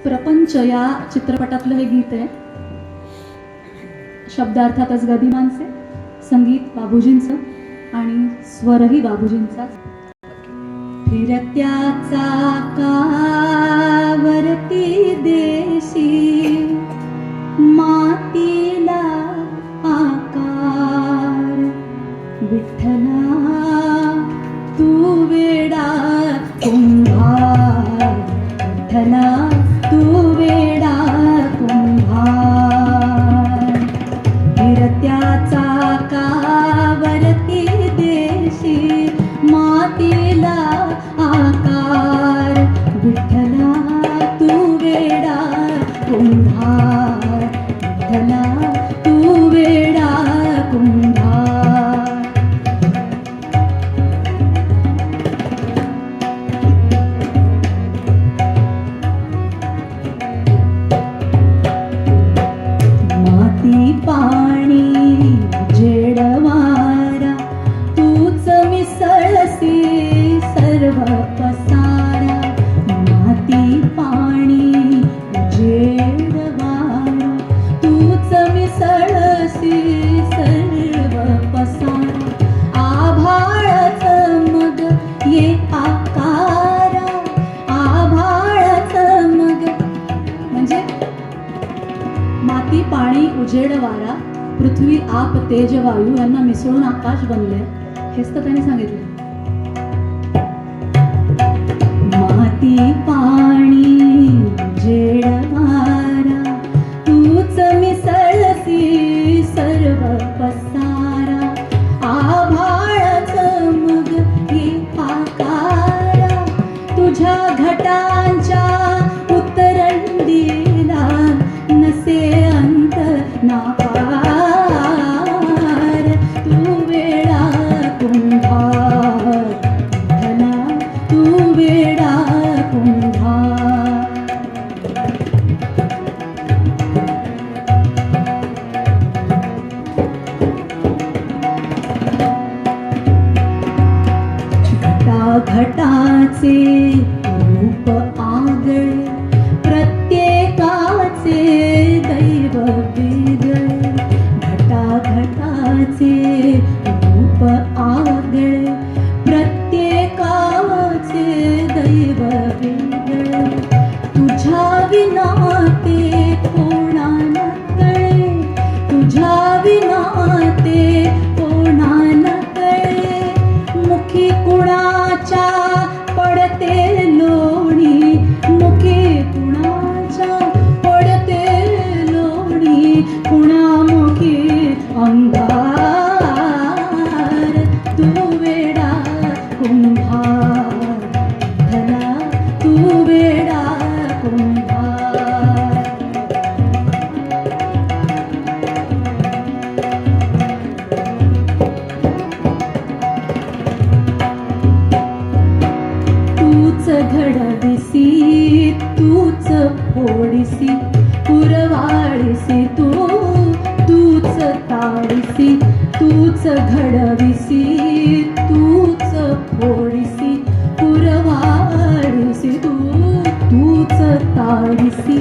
प्रपंच या चित्रपटातलं हे गीत आहे. शब्द अर्थातच गदिमांचे, संगीत बाबूजींचं आणि स्वरही बाबूजींचा. फिरत्या चाकावरती देशी मातीला आकार, विठ्ठला तू वेडा कुंभार, विठ्ठला तू वेडा कुंभार. फिरत्या चाकावरती देशी मातीला आकार, विठ्ठला तू वेडा कुंभार, विठ्ठला तू वेडा कुंभार. माती पाणी जेडवारा तूच मिसळसी सर्व पसारा. माती पाणी जेडवारा तूच मिसळसी सर्व पसारा. आभाळच मग ये आकारा, आभाळच मग म्हणजे माती पाणी उजेड वारा पृथ्वी आप तेज वायू यांना मिसळून आकाश बनले, हेच तर त्यांनी सांगितलं. माती पाणी उजेड वारा तूच मिसळसी सर्व पसारा. आभाळच मग ही आकारा, तुझ्या घटांच्या उतरंडीला नसे अंत ना पार. तू वेडा कुंभार, विठ्ठला तू वेडा कुंभार. घटाघटाचे रूप आगळे, प्रत्येकाचे दैव वेगळे. घटाघटाचे रूप आगळे, प्रत्येकाचे दैव वेगळे. तुझ्या विना ते कोणा न कळे, तुझ्या विना ते कोणा न कळे. मुखी कुणाच्या पडते लोणी, मुखी कुणाच्या पडते लोणी. कुणामुखी अंगार, तू वेडा कुंभार, विठ्ठला तू वेडा कुंभार. तूच घडविसी तूच फोडिसी, पुरवाडिसी तू तूच ताडिसी. तूच घडविसी तूच फोडिसी, पुरवाडिसी तू तूच ताडिसी.